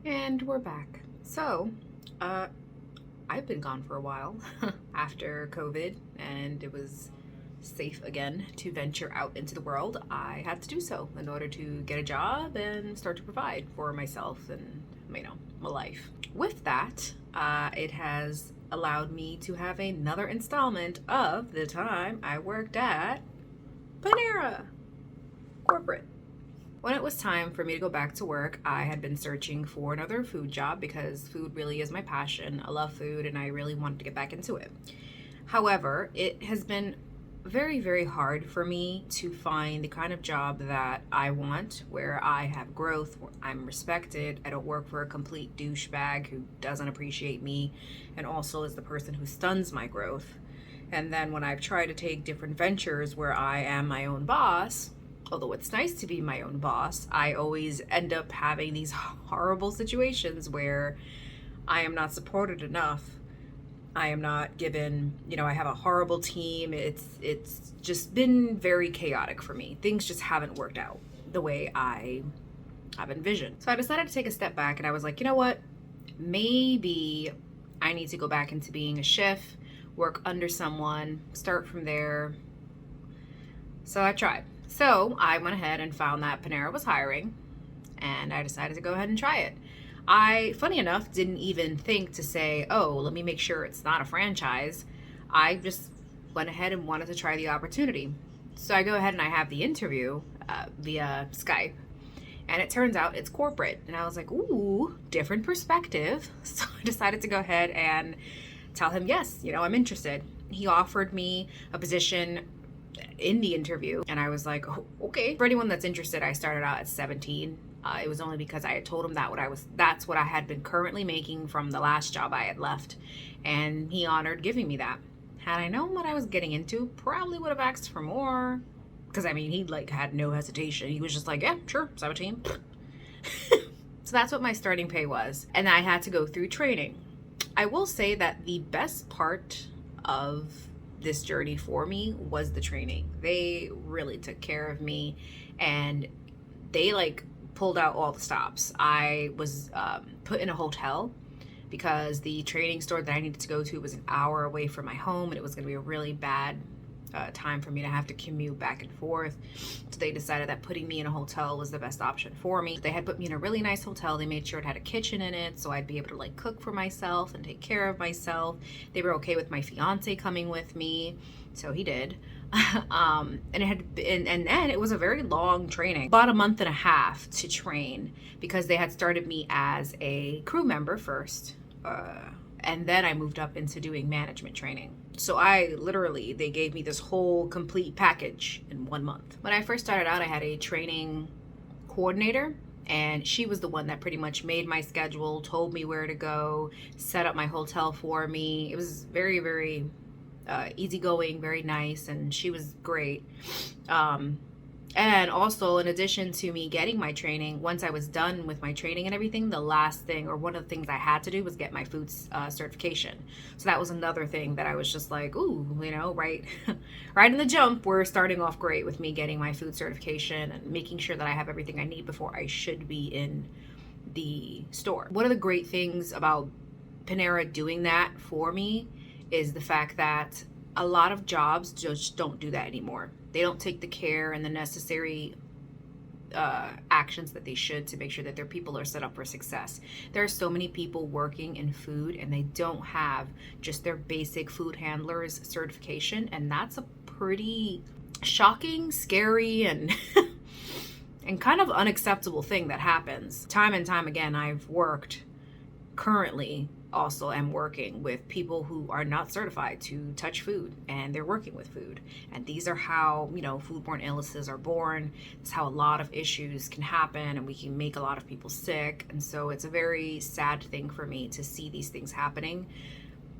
And we're back. So, uh, I've been gone for a while after COVID, and it was safe again to venture out into the world. I had to do so in order to get a job and start to provide for myself and, my life. With that, it has allowed me to have another installment of the time I worked at Panera corporate. When it was time for me to go back to work, I had been searching for another food job because food really is my passion. I love food and I really wanted to get back into it. However, it has been very, very hard for me to find the kind of job that I want, where I have growth, where I'm respected. I don't work for a complete douchebag who doesn't appreciate me and also is the person who stuns my growth. And then when I've tried to take different ventures where I am my own boss, although it's nice to be my own boss, I always end up having these horrible situations where I am not supported enough. I am not given, I have a horrible team. It's just been very chaotic for me. Things just haven't worked out the way I have envisioned. So I decided to take a step back and I was like, you know what? Maybe I need to go back into being a chef, work under someone, start from there. So I tried. So I went ahead and found that Panera was hiring, and I decided to go ahead and try it. I, funny enough, didn't even think to say, oh, let me make sure it's not a franchise. I just went ahead and wanted to try the opportunity. So I go ahead and I have the interview via Skype, and it turns out it's corporate. And I was like, ooh, different perspective. So I decided to go ahead and tell him, yes, I'm interested. He offered me a position in the interview, and I was like, oh, okay. For anyone that's interested, I started out at 17. It was only because I had told him that's what I had been currently making from the last job I had left, and he honored giving me that. Had I known what I was getting into, probably would have asked for more, because he had no hesitation. He was just like, yeah, sure, 17. So that's what my starting pay was, and I had to go through training. I will say that the best part of this journey for me was the training. They really took care of me, and they pulled out all the stops. I was put in a hotel because the training store that I needed to go to was an hour away from my home, and it was going to be a really bad time for me to have to commute back and forth. So they decided that putting me in a hotel was the best option for me. They had put me in a really nice hotel. They made sure it had a kitchen in it, so I'd be able to cook for myself and take care of myself. They were okay with my fiance coming with me, so he did. And it had been, and then it was a very long training, about a month and a half to train, because they had started me as a crew member first, and then I moved up into doing management training. So they gave me this whole complete package in 1 month. When I first started out, I had a training coordinator, and she was the one that pretty much made my schedule, told me where to go, set up my hotel for me. It was very, very easygoing, very nice, and she was great. And also, in addition to me getting my training, once I was done with my training and everything, the last thing, or one of the things I had to do, was get my food certification. So that was another thing that I was just like, ooh, right, right in the jump, we're starting off great with me getting my food certification and making sure that I have everything I need before I should be in the store. One of the great things about Panera doing that for me is the fact that a lot of jobs just don't do that anymore. They don't take the care and the necessary actions that they should to make sure that their people are set up for success. There are so many people working in food, and they don't have just their basic food handlers certification, and that's a pretty shocking, scary, and and kind of unacceptable thing that happens. Time and time again, I've worked, currently also am working with people who are not certified to touch food, and they're working with food, and these are how foodborne illnesses are born. It's how a lot of issues can happen, and we can make a lot of people sick. And so it's a very sad thing for me to see these things happening.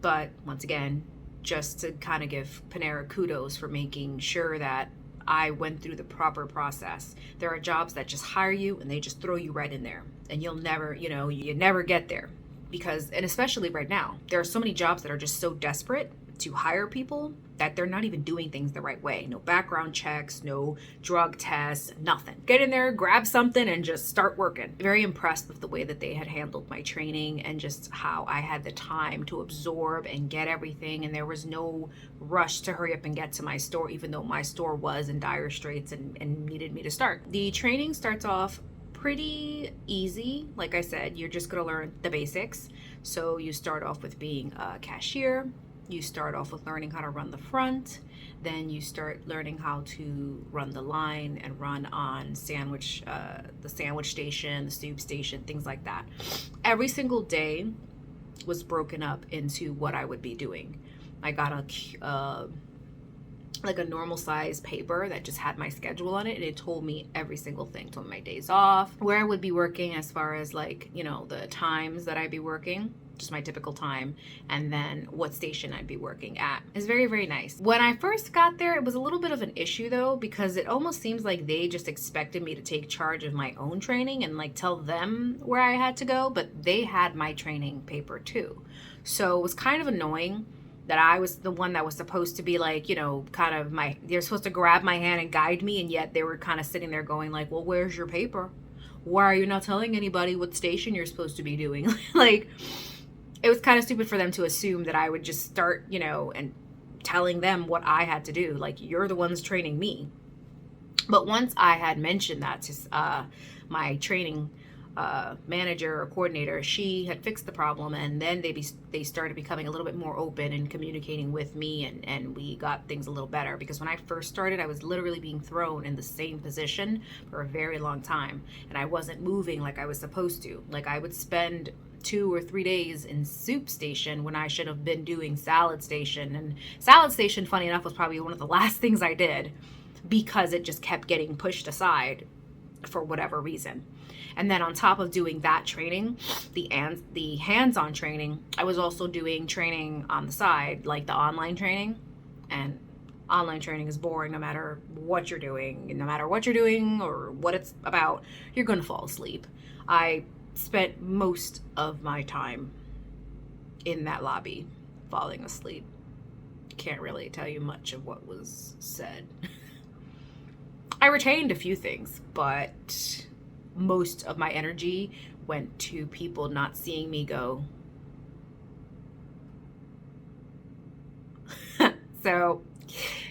But once again, just to kind of give Panera kudos for making sure that I went through the proper process. There are jobs that just hire you and they just throw you right in there, and you'll never, you never get there. Because, and especially right now, there are so many jobs that are just so desperate to hire people that they're not even doing things the right way. No background checks, no drug tests, nothing. Get in there, grab something, and just start working. Very impressed with the way that they had handled my training and just how I had the time to absorb and get everything. And there was no rush to hurry up and get to my store, even though my store was in dire straits and needed me to start. The training starts off pretty easy. Like I said, you're just going to learn the basics. So you start off with being a cashier. You start off with learning how to run the front. Then you start learning how to run the line and run on the sandwich station, the soup station, things like that. Every single day was broken up into what I would be doing. I got a normal size paper that just had my schedule on it, and it told me every single thing. Told me my days off, where I would be working as far as the times that I'd be working, just my typical time, and then what station I'd be working at. It's very, very nice. When I first got there, it was a little bit of an issue though, because it almost seems like they just expected me to take charge of my own training and tell them where I had to go, but they had my training paper too. So it was kind of annoying that I was the one that was supposed to be they're supposed to grab my hand and guide me, and yet they were kind of sitting there going well, where's your paper? Why are you not telling anybody what station you're supposed to be doing? It was kind of stupid for them to assume that I would just start, and telling them what I had to do. You're the ones training me. But once I had mentioned that to my training manager or coordinator, she had fixed the problem, and then they started becoming a little bit more open and communicating with me, and we got things a little better. Because when I first started, I was literally being thrown in the same position for a very long time, and I wasn't moving like I was supposed to. I would spend 2 or 3 days in soup station when I should have been doing salad station. And salad station, funny enough, was probably one of the last things I did, because it just kept getting pushed aside for whatever reason. And then on top of doing that training, the hands-on training, I was also doing training on the side, like the online training. And online training is boring no matter what you're doing. No matter what you're doing or what it's about, you're going to fall asleep. I spent most of my time in that lobby falling asleep. Can't really tell you much of what was said. I retained a few things, but most of my energy went to people not seeing me go. So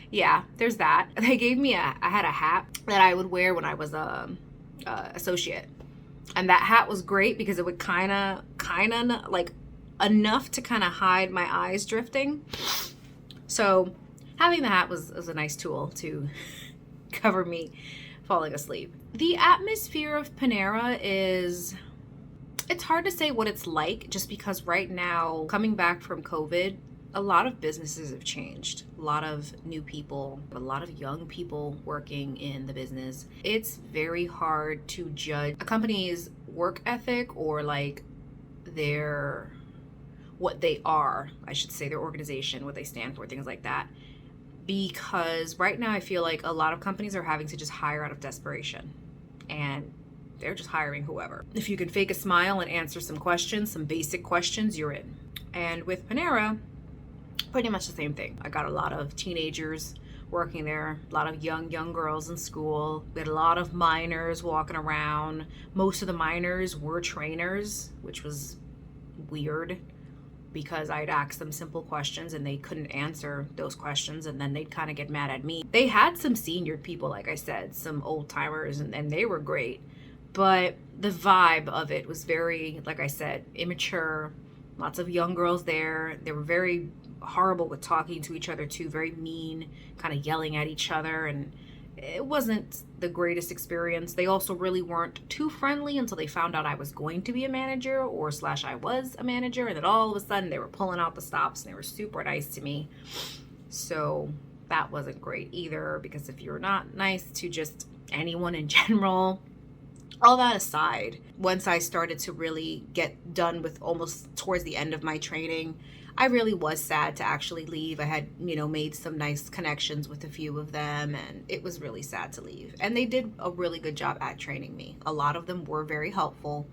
yeah, there's that. They gave me I had a hat that I would wear when I was a associate. And that hat was great because it would kind of enough to kind of hide my eyes drifting. So having the hat was a nice tool to cover me falling asleep. The atmosphere of Panera it's hard to say what it's like, just because right now, coming back from COVID, a lot of businesses have changed. A lot of new people, a lot of young people working in the business. It's very hard to judge a company's work ethic or their organization, what they stand for, things like that. Because right now I feel like a lot of companies are having to just hire out of desperation, and they're just hiring whoever. If you can fake a smile and answer some questions, some basic questions, you're in. And with Panera, pretty much the same thing. I got a lot of teenagers working there, a lot of young girls in school. We had a lot of minors walking around. Most of the minors were trainers, which was weird, because I'd ask them simple questions and they couldn't answer those questions, and then they'd kind of get mad at me. They had some senior people, like I said, some old timers, and they were great. But the vibe of it was very, like I said, immature. Lots of young girls there. They were very horrible with talking to each other too, very mean, kind of yelling at each other, and it wasn't the greatest experience. They also really weren't too friendly until they found out I was going to be a manager or / I was a manager, and then all of a sudden they were pulling out the stops and they were super nice to me. So that wasn't great either, because if you're not nice to just anyone in general, all that aside, once I started to really get done with almost towards the end of my training, I really was sad to actually leave. I had, made some nice connections with a few of them, and it was really sad to leave. And they did a really good job at training me. A lot of them were very helpful,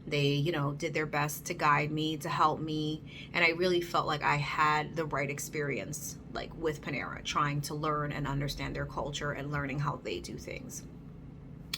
They, did their best to guide me, to help me, and I really felt like I had the right experience, like with Panera, trying to learn and understand their culture and learning how they do things.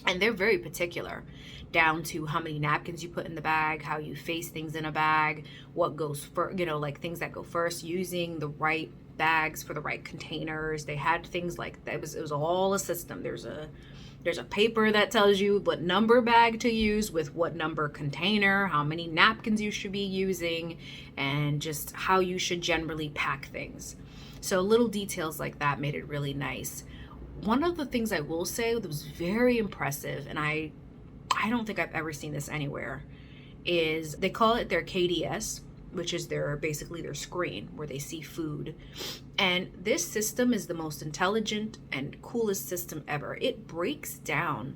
And they're very particular, down to how many napkins you put in the bag, how you face things in a bag, what goes for, like things that go first, using the right bags for the right containers. They had things like that. It was all a system. There's a paper that tells you what number bag to use with what number container, how many napkins you should be using, and just how you should generally pack things. So little details like that made it really nice. One of the things I will say that was very impressive, and I don't think I've ever seen this anywhere, is they call it their KDS, which is basically their screen where they see food. And this system is the most intelligent and coolest system ever. It breaks down,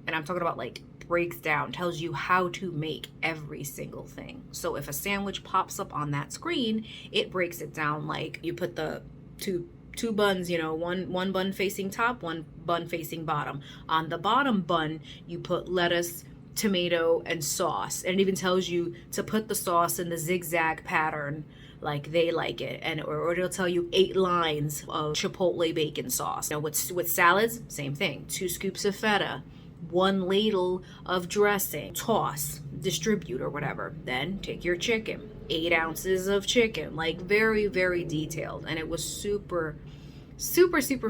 and I'm talking about like breaks down, tells you how to make every single thing. So if a sandwich pops up on that screen, it breaks it down like you put the two buns, one bun facing top, one bun facing bottom. On the bottom bun, you put lettuce, tomato, and sauce. And it even tells you to put the sauce in the zigzag pattern like they like it. And or it'll tell you 8 lines of chipotle bacon sauce. With salads, same thing. 2 scoops of feta, 1 ladle of dressing, toss, distribute, or whatever. Then take your chicken, 8 ounces of chicken, like very, very detailed. And it was super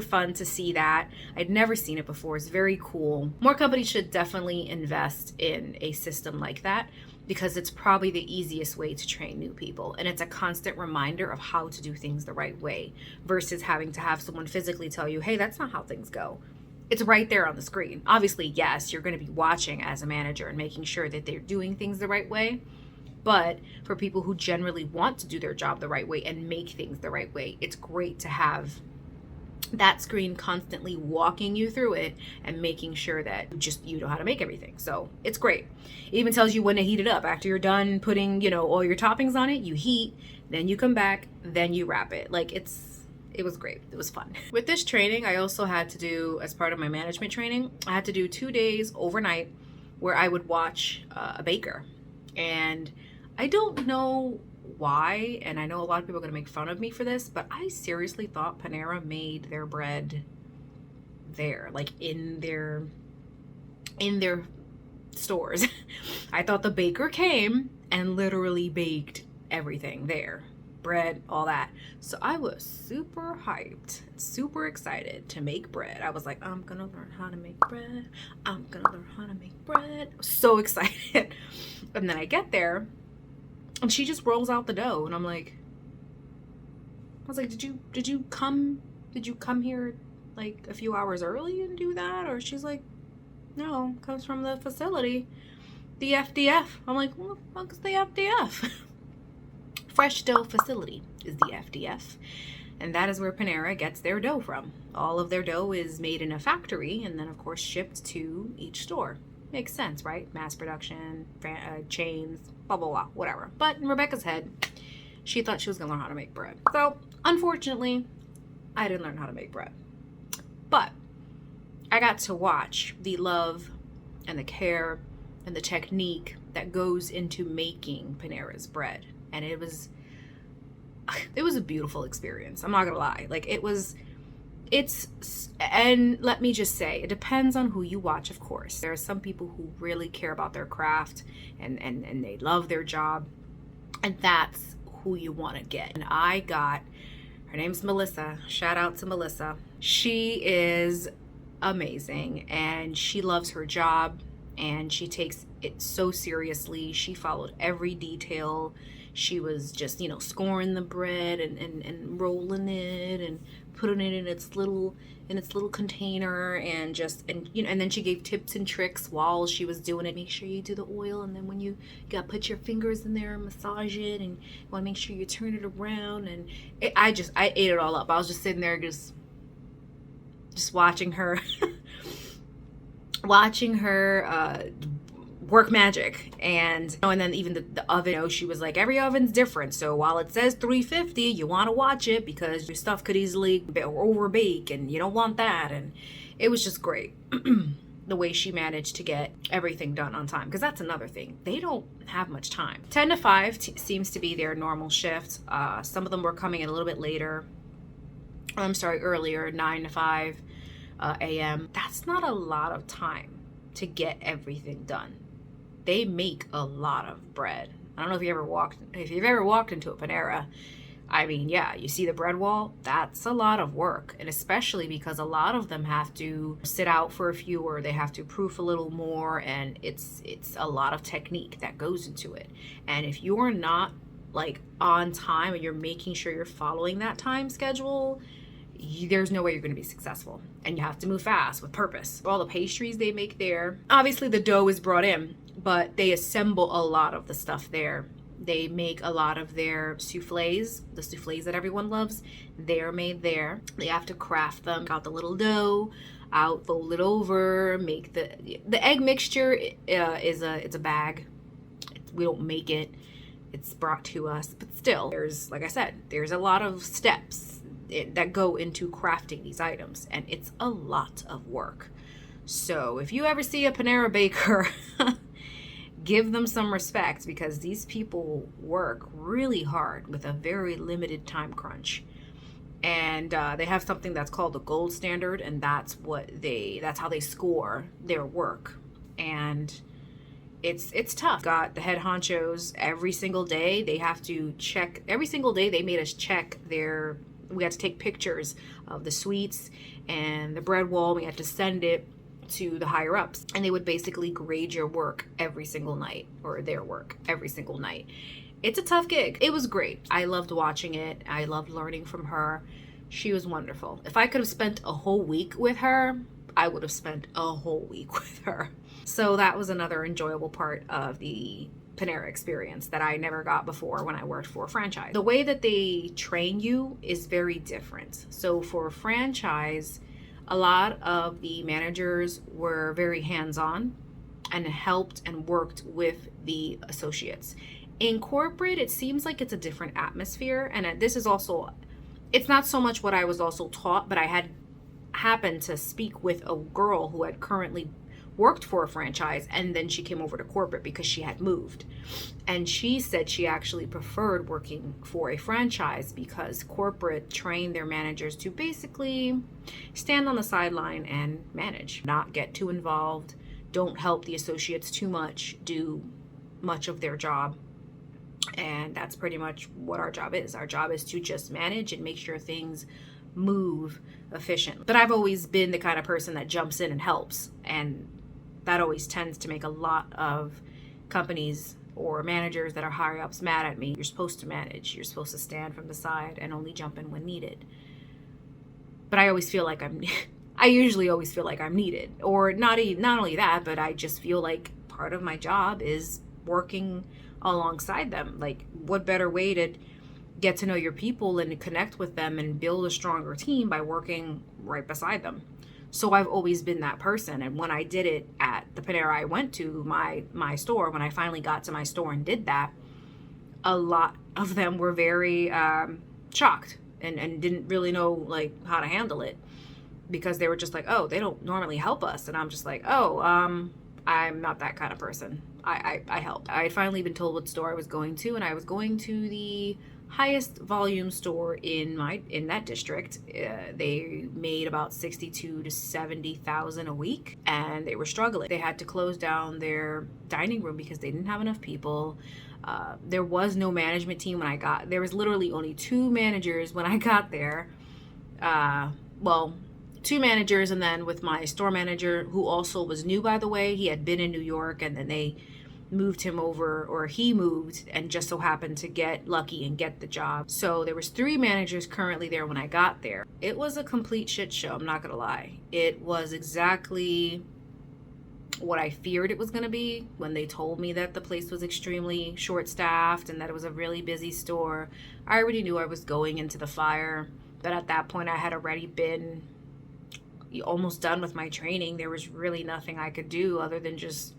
fun to see that. I'd never seen it before. It's very cool. More companies should definitely invest in a system like that, because it's probably the easiest way to train new people. And it's a constant reminder of how to do things the right way, versus having to have someone physically tell you, hey, that's not how things go. It's right there on the screen. Obviously, yes, you're going to be watching as a manager and making sure that they're doing things the right way. But for people who generally want to do their job the right way and make things the right way, it's great to have that screen constantly walking you through it and making sure that you know how to make everything. So it's great. It even tells you when to heat it up. After you're done putting, all your toppings on it, you heat, then you come back, then you wrap it. Like it was great. It was fun. With this training, I also had to do, as part of my management training, I had to do 2 days overnight where I would watch a baker. And I don't know why, and I know a lot of people are going to make fun of me for this, but I seriously thought Panera made their bread there, like in their stores. I thought the baker came and literally baked everything there. Bread, all that. So I was super hyped, super excited to make bread. I was like, I'm gonna learn how to make bread. I'm gonna learn how to make bread. So excited. And then I get there and she just rolls out the dough, and I'm like, I was like, did you come here like a few hours early and do that? Or she's like, no, comes from the facility, the FDF. I'm like, what the fuck is the FDF? Fresh Dough Facility is the FDF, and that is where Panera gets their dough from. All of their dough is made in a factory and then of course shipped to each store. Makes sense, right? Mass production, chains, blah blah blah, whatever. But in Rebecca's head, she thought she was gonna learn how to make bread. So unfortunately, I didn't learn how to make bread, but I got to watch the love and the care and the technique that goes into making Panera's bread. And it was a beautiful experience. I'm not gonna lie. Like and let me just say, it depends on who you watch, of course. There are some people who really care about their craft and they love their job, and that's who you want to get. And her name's Melissa. Shout out to Melissa. She is amazing and she loves her job and she takes it so seriously. She followed every detail. She was just, scoring the bread and rolling it and putting it in its little container and then she gave tips and tricks while she was doing it. Make sure you do the oil, and then when you put your fingers in there and massage it, and you want to make sure you turn it around. And I ate it all up. I was just sitting there just watching her work magic. And then even the oven, she was like, every oven's different, so while it says 350, you want to watch it because your stuff could easily over bake and you don't want that. And it was just great. the way she managed to get everything done on time, because that's another thing. They don't have much time. 10 to 5 seems to be their normal shift. Some of them were coming in a little bit later. I'm sorry, earlier, 9 to 5 a.m. That's not a lot of time to get everything done. They make a lot of bread. I don't know if you've ever walked into a Panera. I mean, yeah, you see the bread wall, that's a lot of work. And especially because a lot of them have to sit out for a few, or they have to proof a little more, and it's a lot of technique that goes into it. And if you're not like on time and you're making sure you're following that time schedule, there's no way you're going to be successful. And you have to move fast with purpose. All the pastries they make there, obviously the dough is brought in, but they assemble a lot of the stuff there. They make a lot of their souffles, the souffles that everyone loves. They're made there. They have to craft them, got the little dough out, fold it over, make the egg mixture. It's a bag. We don't make it. It's brought to us, but still, there's, like I said, there's a lot of steps that go into crafting these items, and it's a lot of work. So if you ever see a Panera baker, give them some respect, because these people work really hard with a very limited time crunch. And they have something that's called the gold standard, and that's how they score their work. And it's tough. Got the head honchos every single day. They have to check every single day. They made us check we had to take pictures of the sweets and the bread wall. We had to send it to the higher ups, and they would basically grade your work every single night, or their work every single night. It's a tough gig. It was great. I loved watching it. I loved learning from her. She was wonderful. If I could have spent a whole week with her, I would have spent a whole week with her. So that was another enjoyable part of the Panera experience that I never got before when I worked for a franchise. The way that they train you is very different. So for a franchise, a lot of the managers were very hands-on and helped and worked with the associates. In corporate, it seems like it's a different atmosphere. And this is also, it's not so much what I was also taught, but I had happened to speak with a girl who had currently worked for a franchise, and then she came over to corporate because she had moved. And she said she actually preferred working for a franchise because corporate trained their managers to basically stand on the sideline and manage, not get too involved, don't help the associates too much, do much of their job. And that's pretty much what our job is. Our job is to just manage and make sure things move efficiently. But I've always been the kind of person that jumps in and helps, and that always tends to make a lot of companies or managers that are higher ups mad at me. You're supposed to manage. You're supposed to stand from the side and only jump in when needed. But I always feel like I usually always feel like I'm needed. Or not only that, but I just feel like part of my job is working alongside them. Like, what better way to get to know your people and connect with them and build a stronger team by working right beside them? So I've always been that person. And when I did it at the Panera I went to, my store, when I finally got to my store and did that, a lot of them were very shocked and didn't really know like how to handle it, because they were just like, oh, they don't normally help us. And I'm just like, oh, I'm not that kind of person. I help. I had finally been told what store I was going to, and I was going to the highest volume store in that district. They made about 62 to 70,000 a week, and they were struggling. They had to close down their dining room because they didn't have enough people. There was no management team when I got there. Was literally only 2 managers when I got there. Well, 2 managers, and then with my store manager, who also was new, by the way. He had been in New York, and then they moved him over, or he moved and just so happened to get lucky and get the job. So there was 3 managers currently there when I got there. It was a complete shit show, I'm not gonna lie. It was exactly what I feared it was gonna be when they told me that the place was extremely short-staffed and that it was a really busy store. I already knew I was going into the fire, but at that point I had already been almost done with my training. There was really nothing I could do other than just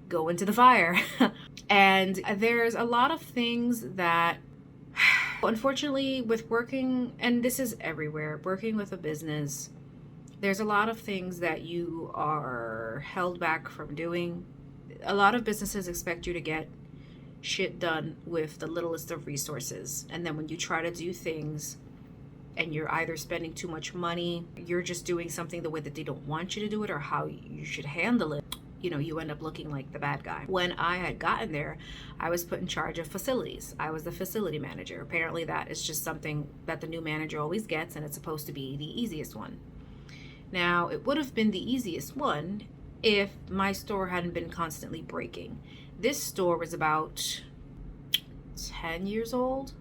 go into the fire. And there's a lot of things that, unfortunately, with working, and this is everywhere, working with a business, There's a lot of things that you are held back from doing. A lot of businesses expect you to get shit done with the littlest of resources. And then when you try to do things and you're either spending too much money, you're just doing something the way that they don't want you to do it or how you should handle it, you end up looking like the bad guy. When I had gotten there, I was put in charge of facilities. I was the facility manager. Apparently that is just something that the new manager always gets, and it's supposed to be the easiest one. Now, it would have been the easiest one if my store hadn't been constantly breaking. This store was about 10 years old,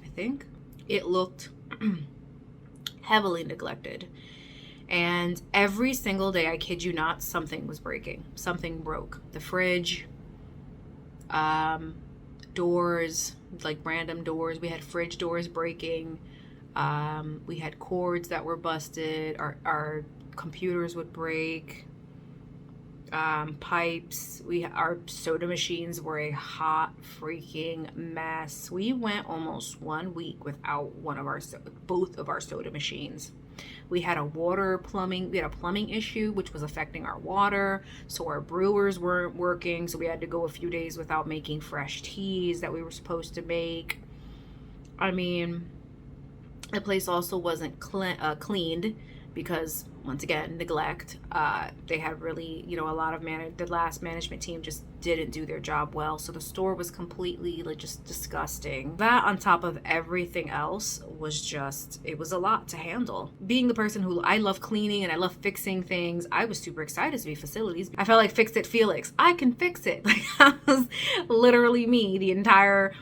I think. It looked heavily neglected. And every single day, I kid you not, something was breaking. Something broke. The fridge, doors, like random doors. We had fridge doors breaking. We had cords that were busted. Our computers would break. Pipes. Our soda machines were a hot freaking mess. We went almost 1 week without both of our soda machines. We had a plumbing issue, which was affecting our water. So our brewers weren't working. So we had to go a few days without making fresh teas that we were supposed to make. I mean, the place also wasn't cleaned because, once again, neglect. They had really, a lot of the last management team just didn't do their job well. So the store was completely just disgusting. That on top of everything else it was a lot to handle. Being the person who I love cleaning and I love fixing things, I was super excited to be facilities. I felt like Fix It Felix. I can fix it. Like, that was literally me the entire,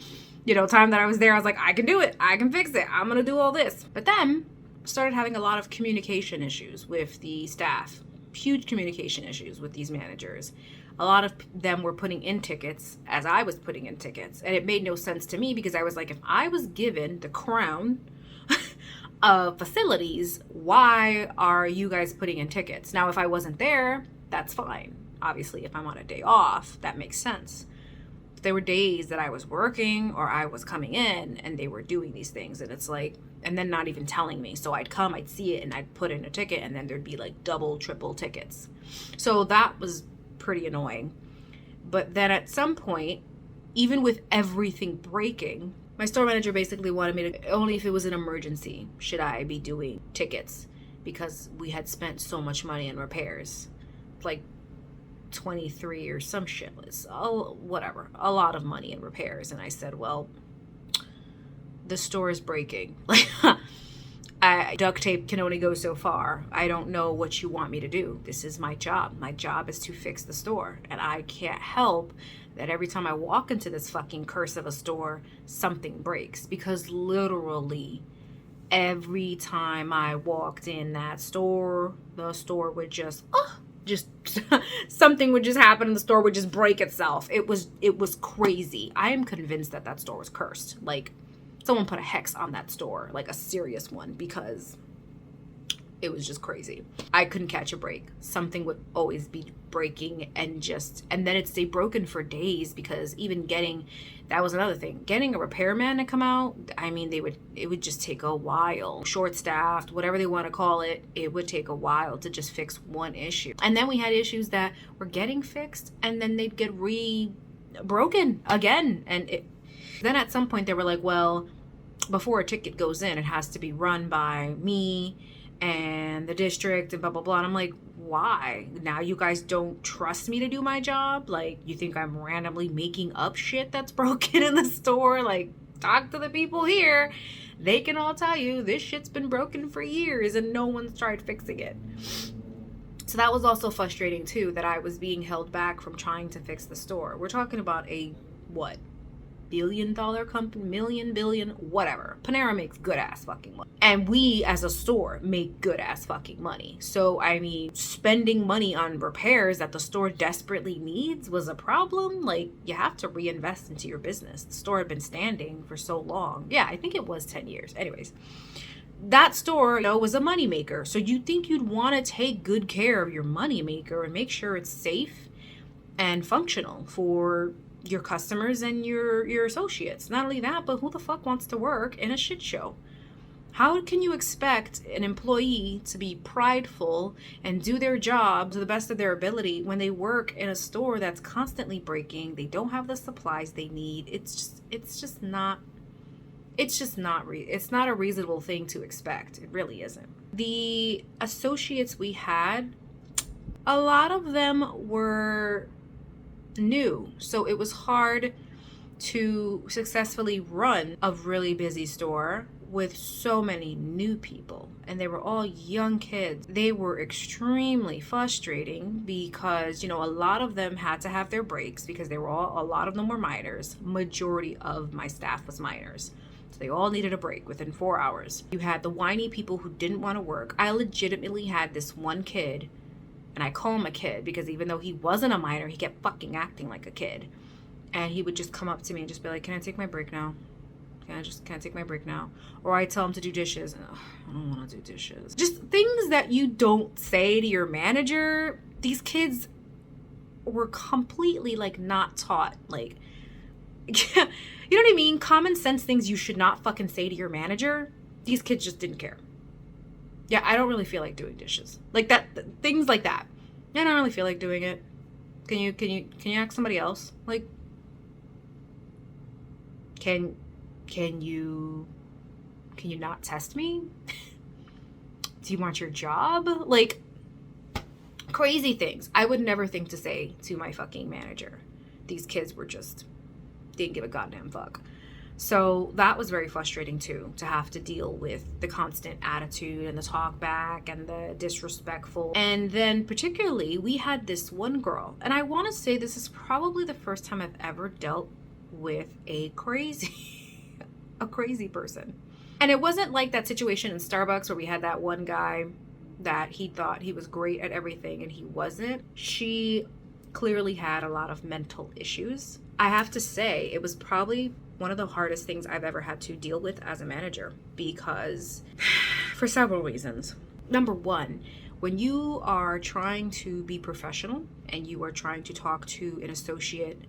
time that I was there. I was like, I can do it. I can fix it. I'm going to do all this. But then started having a lot of communication issues with the staff. Huge communication issues with these managers. A lot of them were putting in tickets as I was putting in tickets. And it made no sense to me because I was like, if I was given the crown of facilities, why are you guys putting in tickets? Now, if I wasn't there, that's fine. Obviously, if I'm on a day off, that makes sense. There were days that I was working or I was coming in and they were doing these things, and it's like, and then not even telling me. So I'd come, I'd see it, and I'd put in a ticket, and then there'd be like double, triple tickets. So that was pretty annoying. But then at some point, even with everything breaking, my store manager basically wanted me to, only if it was an emergency, should I be doing tickets, because we had spent so much money in repairs. Like 23 or some shit, whatever, a lot of money in repairs. And I said, well, the store is breaking. Duct tape can only go so far. I don't know what you want me to do. This is my job. My job is to fix the store, and I can't help that every time I walk into this fucking curse of a store, something breaks. Because literally every time I walked in that store, the store would just something would just happen and the store would just break itself. It was crazy. I am convinced that store was cursed. Like, someone put a hex on that store, like a serious one, because it was just crazy. I couldn't catch a break. Something would always be breaking, and then it'd stay broken for days, because that was another thing. Getting a repairman to come out, I mean, it would just take a while. Short-staffed, whatever they want to call it, it would take a while to just fix one issue. And then we had issues that were getting fixed, and then they'd get broken again. And then at some point they were like, well, before a ticket goes in, it has to be run by me and the district and blah, blah, blah. And I'm like, why? Now you guys don't trust me to do my job? Like, you think I'm randomly making up shit that's broken in the store? Like, talk to the people here. They can all tell you this shit's been broken for years and no one's tried fixing it. So that was also frustrating too, that I was being held back from trying to fix the store. We're talking about a, what? $billion company, million, billion, whatever. Panera makes good ass fucking money. And we as a store make good ass fucking money. So, I mean, spending money on repairs that the store desperately needs was a problem. Like, you have to reinvest into your business. The store had been standing for so long. Yeah, I think it was 10 years. Anyways, that store, was a moneymaker. So you'd think you'd want to take good care of your moneymaker and make sure it's safe and functional for your customers and your associates. Not only that, but who the fuck wants to work in a shit show? How can you expect an employee to be prideful and do their job to the best of their ability when they work in a store that's constantly breaking? They don't have the supplies they need. It's not it's not a reasonable thing to expect. It really isn't. The associates we had, a lot of them were new, so it was hard to successfully run a really busy store with so many new people, and they were all young kids. They were extremely frustrating because, a lot of them had to have their breaks because a lot of them were minors. Majority of my staff was minors. So they all needed a break within 4 hours. You had the whiny people who didn't want to work. I legitimately had this one kid, and I call him a kid because even though he wasn't a minor, he kept fucking acting like a kid. And he would just come up to me and just be like, can I take my break now? Can I take my break now? Or I tell him to do dishes. And, I don't want to do dishes. Just things that you don't say to your manager. These kids were completely not taught. You know what I mean? Common sense things you should not fucking say to your manager. These kids just didn't care. Yeah, I don't really feel like doing dishes. Things like that. I don't really feel like doing it. Can you ask somebody else? Can you not test me? Do you want your job? Crazy things I would never think to say to my fucking manager. These kids didn't give a goddamn fuck. So that was very frustrating too, to have to deal with the constant attitude and the talk back and the disrespectful. And then particularly we had this one girl, and I want to say this is probably the first time I've ever dealt with a crazy person. And it wasn't like that situation in Starbucks where we had that one guy that he thought he was great at everything and he wasn't. She clearly had a lot of mental issues. I have to say, it was probably one of the hardest things I've ever had to deal with as a manager because for several reasons. Number one, when you are trying to be professional and you are trying to talk to an associate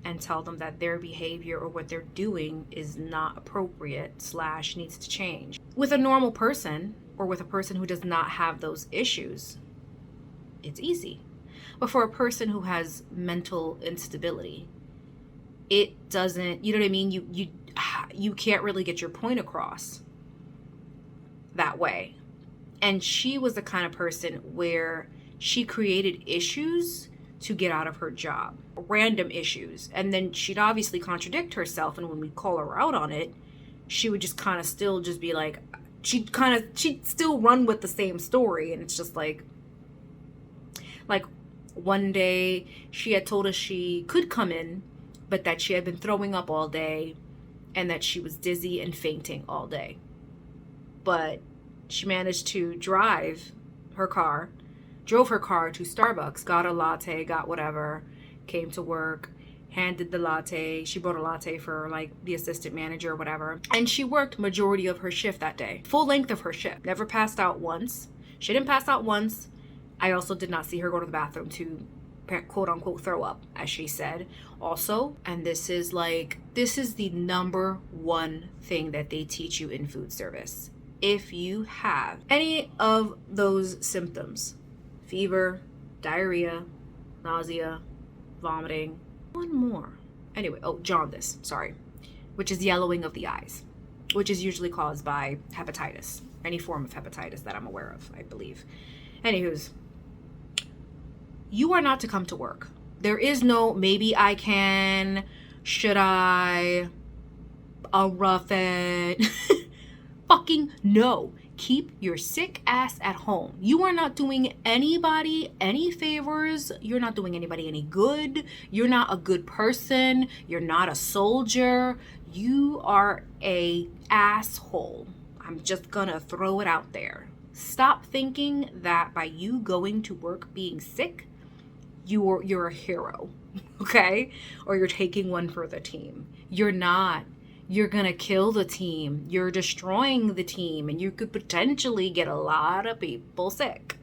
and tell them that their behavior or what they're doing is not appropriate / needs to change. With a normal person or with a person who does not have those issues, it's easy. But for a person who has mental instability, it doesn't, you know what I mean? You can't really get your point across that way. And she was the kind of person where she created issues to get out of her job, random issues. And then she'd obviously contradict herself. And when we call her out on it, she would just kind of still just be like, she'd still run with the same story. And it's just like one day she had told us she could come in, but that she had been throwing up all day and that she was dizzy and fainting all day. But she managed to drove her car to Starbucks, got a latte, got whatever, came to work, handed the latte. She brought a latte for the assistant manager or whatever. And she worked majority of her shift that day, full length of her shift. Never passed out once. She didn't pass out once. I also did not see her go to the bathroom to quote unquote throw up, as she said. Also, and this is the number one thing that they teach you in food service. If you have any of those symptoms, fever, diarrhea, nausea, vomiting, one more. Anyway, jaundice, sorry, which is yellowing of the eyes, which is usually caused by hepatitis, any form of hepatitis that I'm aware of, I believe. Anywho's, you are not to come to work. There is no maybe I can, should I, I'll rough it. Fucking no. Keep your sick ass at home. You are not doing anybody any favors. You're not doing anybody any good. You're not a good person. You're not a soldier. You are a asshole. I'm just gonna throw it out there. Stop thinking that by you going to work being sick, you're a hero, okay? Or you're taking one for the team. You're not. You're gonna kill the team. You're destroying the team, and you could potentially get a lot of people sick.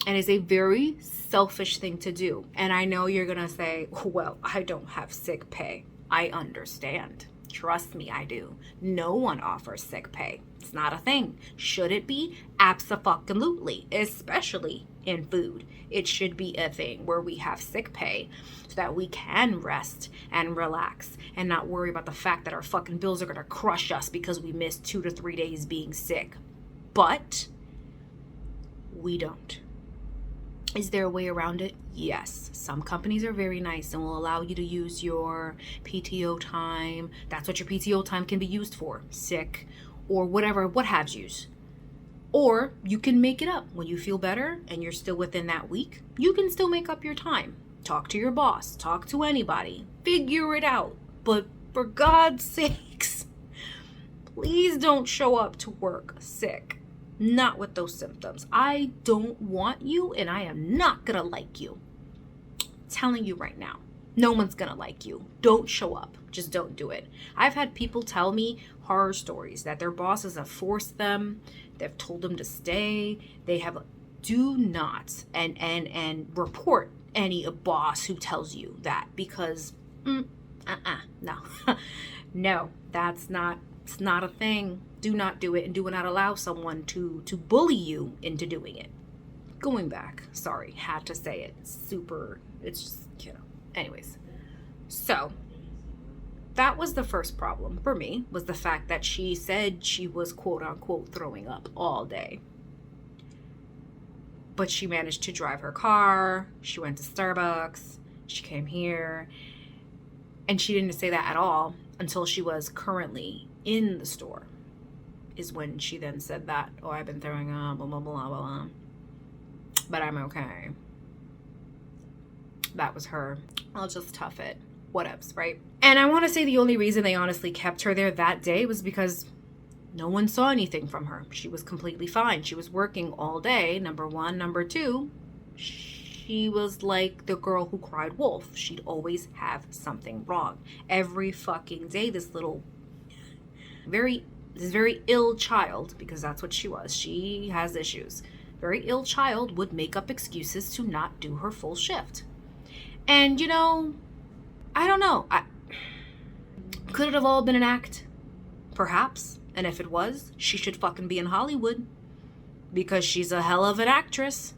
And it's a very selfish thing to do. And I know you're gonna say, well, I don't have sick pay. I understand. Trust me, I do. No one offers sick pay. It's not a thing. Should it be? Abso-fucking-lutely, especially in food. It should be a thing where we have sick pay so that we can rest and relax and not worry about the fact that our fucking bills are going to crush us because we missed 2 to 3 days being sick. But we don't. Is there a way around it? Yes. Some companies are very nice and will allow you to use your PTO time. That's what your PTO time can be used for. Sick or whatever, what have yous. Or you can make it up when you feel better and you're still within that week. You can still make up your time. Talk to your boss. Talk to anybody. Figure it out. But for God's sakes, please don't show up to work sick. Not with those symptoms. I don't want you and I am not gonna like you. I'm telling you right now. No one's gonna like you. Don't show up. Just don't do it. I've had people tell me horror stories that their bosses have forced them. They've told them to stay. They have. Do not and report any boss who tells you that, because no. No, that's not. It's not a thing. Do not do it, and do not allow someone to bully you into doing it. Going back, sorry, had to say it. It's just, Anyways, so that was the first problem for me, was the fact that she said she was quote unquote throwing up all day. But she managed to drive her car, she went to Starbucks, she came here, and she didn't say that at all until she was currently in the store, is when she then said that, oh, I've been throwing up, blah, blah, blah, blah, blah. But I'm okay. That was her. I'll just tough it. Whatevs, right? And I want to say the only reason they honestly kept her there that day was because no one saw anything from her. She was completely fine. She was working all day, number one. Number two, she was like the girl who cried wolf. She'd always have something wrong. Every fucking day, this very ill child, because that's what she was. She has issues. Very ill child would make up excuses to not do her full shift. And, I don't know. Could it have all been an act? Perhaps. And if it was, she should fucking be in Hollywood, because she's a hell of an actress.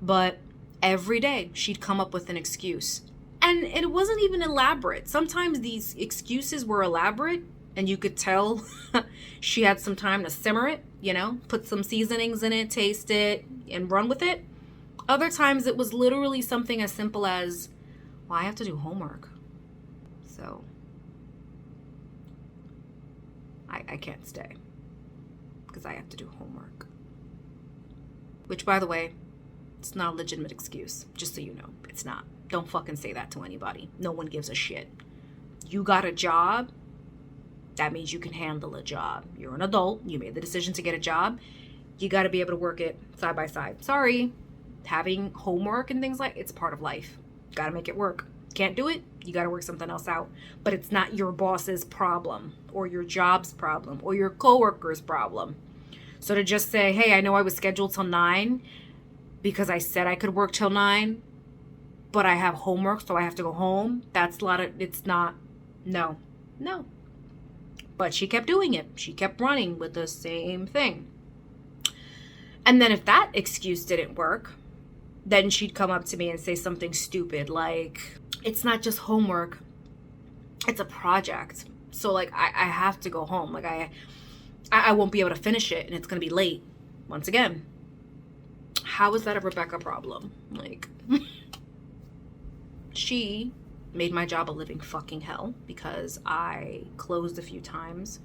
But every day she'd come up with an excuse. And it wasn't even elaborate. Sometimes these excuses were elaborate, and you could tell she had some time to simmer it, put some seasonings in it, taste it, and run with it. Other times it was literally something as simple as, well, I have to do homework. So I can't stay because I have to do homework. Which, by the way, it's not a legitimate excuse, just so you know. It's not. Don't fucking say that to anybody. No one gives a shit. You got a job. That means you can handle a job. You're an adult. You made the decision to get a job. You got to be able to work it side by side. Sorry. Having homework and things it's part of life. Got to make it work. Can't do it? You got to work something else out. But it's not your boss's problem or your job's problem or your coworker's problem. So to just say, hey, I know I was scheduled till 9 because I said I could work till 9, but I have homework, so I have to go home. It's not, no. But she kept doing it. She kept running with the same thing. And then if that excuse didn't work, then she'd come up to me and say something stupid like, it's not just homework, it's a project. So I have to go home. I won't be able to finish it and it's going to be late. Once again, how is that a Rebecca problem? She made my job a living fucking hell because I closed a few times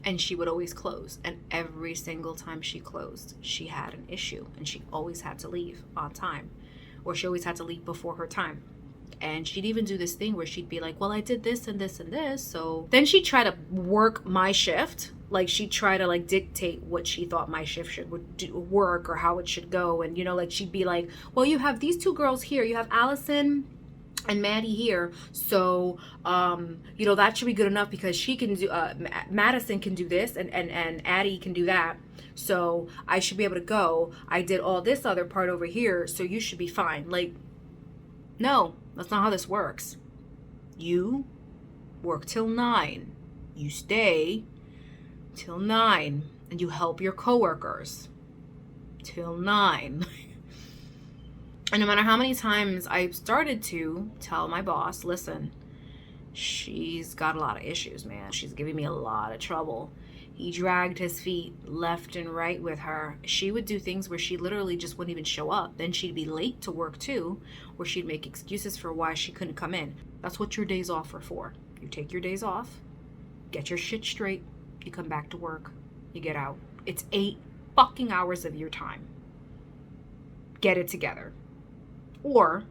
and she would always close. And every single time she closed, she had an issue and she always had to leave on time, or she always had to leave before her time. And she'd even do this thing where she'd be like, well, I did this and this and this. So then she'd try to work my shift. She'd try to dictate what she thought my shift work or how it should go. And, she'd be like, well, you have these two girls here. You have Allison and Maddie here. So, that should be good enough because she can do, Madison can do this and Addie can do that. So I should be able to go. I did all this other part over here. So you should be fine. No, that's not how this works. You work till 9. You stay till 9 and you help your coworkers till 9. And no matter how many times I started to tell my boss, listen, she's got a lot of issues, man. She's giving me a lot of trouble. He dragged his feet left and right with her. She would do things where she literally just wouldn't even show up. Then she'd be late to work too, or she'd make excuses for why she couldn't come in. That's what your days off are for. You take your days off, get your shit straight, you come back to work, you get out. It's 8 fucking hours of your time. Get it together. Or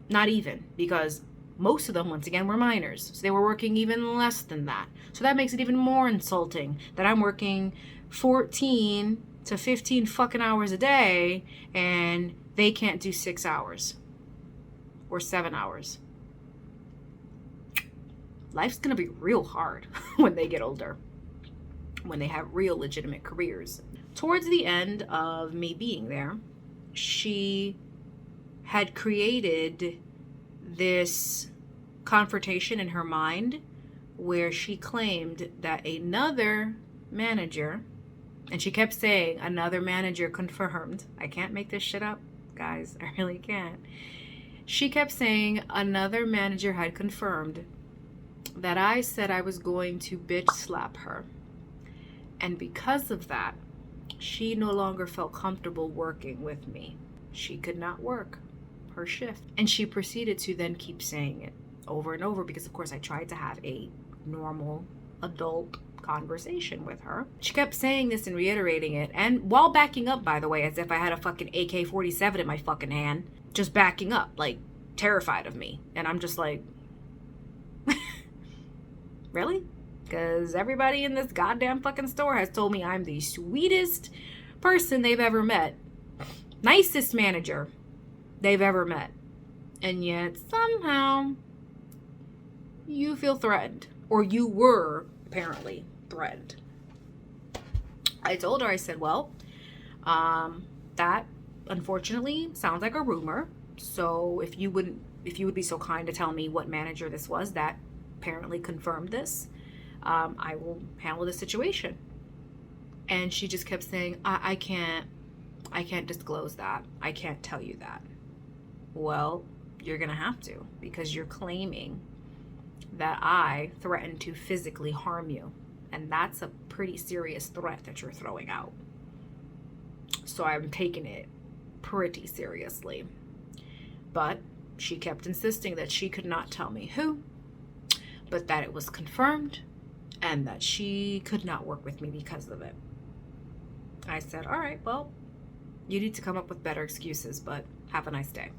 not even, because most of them, once again, were minors. So they were working even less than that. So that makes it even more insulting that I'm working 14 to 15 fucking hours a day and they can't do 6 hours or 7 hours. Life's gonna be real hard when they get older, when they have real legitimate careers. Towards the end of me being there, she had created this confrontation in her mind where she claimed that another manager, and she kept saying another manager confirmed. I can't make this shit up, guys. I really can't. She kept saying another manager had confirmed that I said I was going to bitch slap her. And because of that, she no longer felt comfortable working with me. She could not work her shift. And she proceeded to then keep saying it over and over because, of course, I tried to have a normal adult conversation with her. She kept saying this and reiterating it, and while backing up, by the way, as if I had a fucking AK-47 in my fucking hand, just backing up, like, terrified of me. And I'm just like, really? Because everybody in this goddamn fucking store has told me I'm the sweetest person they've ever met. Nicest manager they've ever met. And yet somehow you feel threatened. Or you were apparently threatened. I told her, I said, well, that unfortunately sounds like a rumor. So if you would be so kind to tell me what manager this was that apparently confirmed this, I will handle the situation. And she just kept saying, I can't disclose that. I can't tell you that. Well, you're gonna have to, because you're claiming that I threatened to physically harm you. And that's a pretty serious threat that you're throwing out. So I'm taking it pretty seriously. But she kept insisting that she could not tell me who, but that it was confirmed and that she could not work with me because of it. I said, all right, well, you need to come up with better excuses, but have a nice day.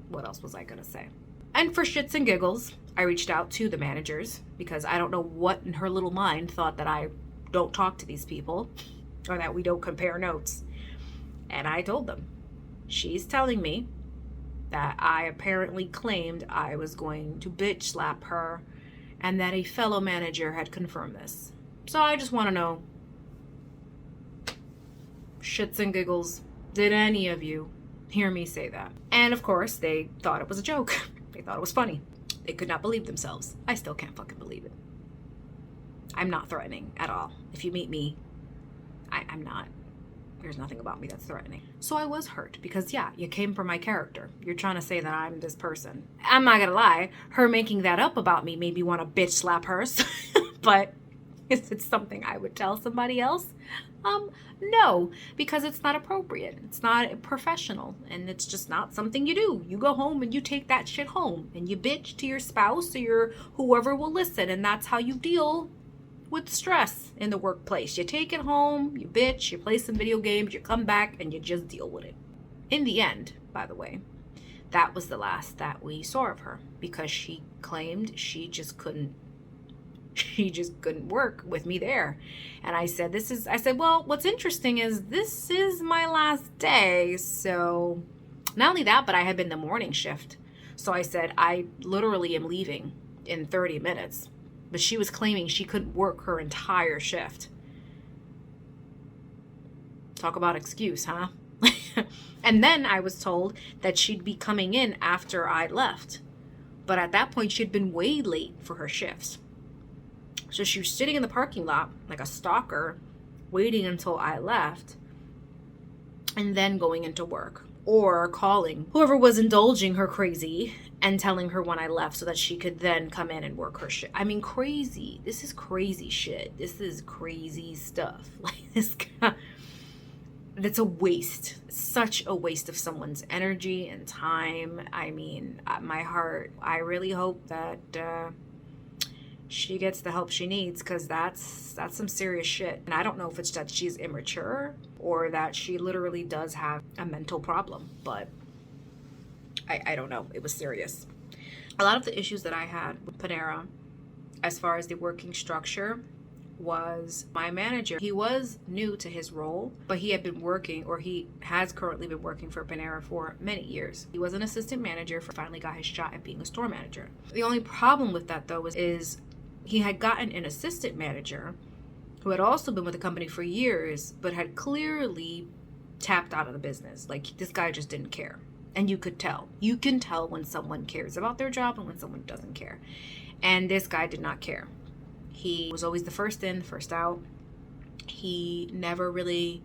What else was I going to say? And for shits and giggles, I reached out to the managers because I don't know what in her little mind thought that I don't talk to these people or that we don't compare notes. And I told them, she's telling me that I apparently claimed I was going to bitch slap her and that a fellow manager had confirmed this. So I just want to know, shits and giggles, did any of you hear me say that? And of course, they thought it was a joke. They thought it was funny. They could not believe themselves. I still can't fucking believe it. I'm not threatening at all. If you meet me, I'm not. There's nothing about me that's threatening. So I was hurt because, yeah, you came for my character. You're trying to say that I'm this person. I'm not gonna lie. Her making that up about me made me want to bitch slap her. But is it something I would tell somebody else? No, because it's not appropriate. It's not professional, and it's just not something you do. You go home and you take that shit home and you bitch to your spouse or your whoever will listen, and that's how you deal with stress in the workplace. You take it home, you bitch, you play some video games, you come back and you just deal with it. In the end, by the way, that was the last that we saw of her because she claimed she just couldn't work with me there. And I said, well, what's interesting is this is my last day. So not only that, but I had been the morning shift. So I said, I literally am leaving in 30 minutes. But she was claiming she couldn't work her entire shift. Talk about excuse, huh? And then I was told that she'd be coming in after I left. But at that point, she'd been way late for her shifts. So she was sitting in the parking lot like a stalker, waiting until I left, and then going into work, or calling whoever was indulging her crazy and telling her when I left so that she could then come in and work her shit. I mean, crazy. This is crazy shit. This is crazy stuff. Like, this guy, it's a waste. Such a waste of someone's energy and time. I mean, my heart, I really hope that she gets the help she needs, because that's some serious shit. And I don't know if it's that she's immature or that she literally does have a mental problem, but I don't know. It was serious. A lot of the issues that I had with Panera, as far as the working structure, was my manager. He was new to his role, but he had been working, or he has currently been working for Panera for many years. He was an assistant manager, finally got his shot at being a store manager. The only problem with that, though, is he had gotten an assistant manager who had also been with the company for years, but had clearly tapped out of the business. Like, this guy just didn't care. And you could tell. You can tell when someone cares about their job and when someone doesn't care. And this guy did not care. He was always the first in, first out. He never really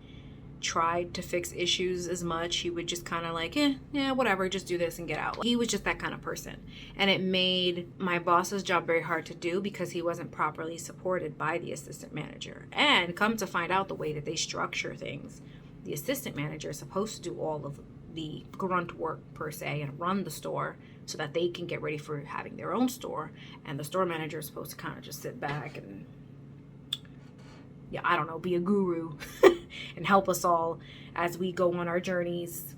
tried to fix issues as much. He would just kind of like, yeah, whatever, just do this and get out. He was just that kind of person. And it made my boss's job very hard to do because he wasn't properly supported by the assistant manager. And come to find out, the way that they structure things, the assistant manager is supposed to do all of the grunt work per se and run the store so that they can get ready for having their own store, and the store manager is supposed to kind of just sit back and, yeah, I don't know, be a guru and help us all as we go on our journeys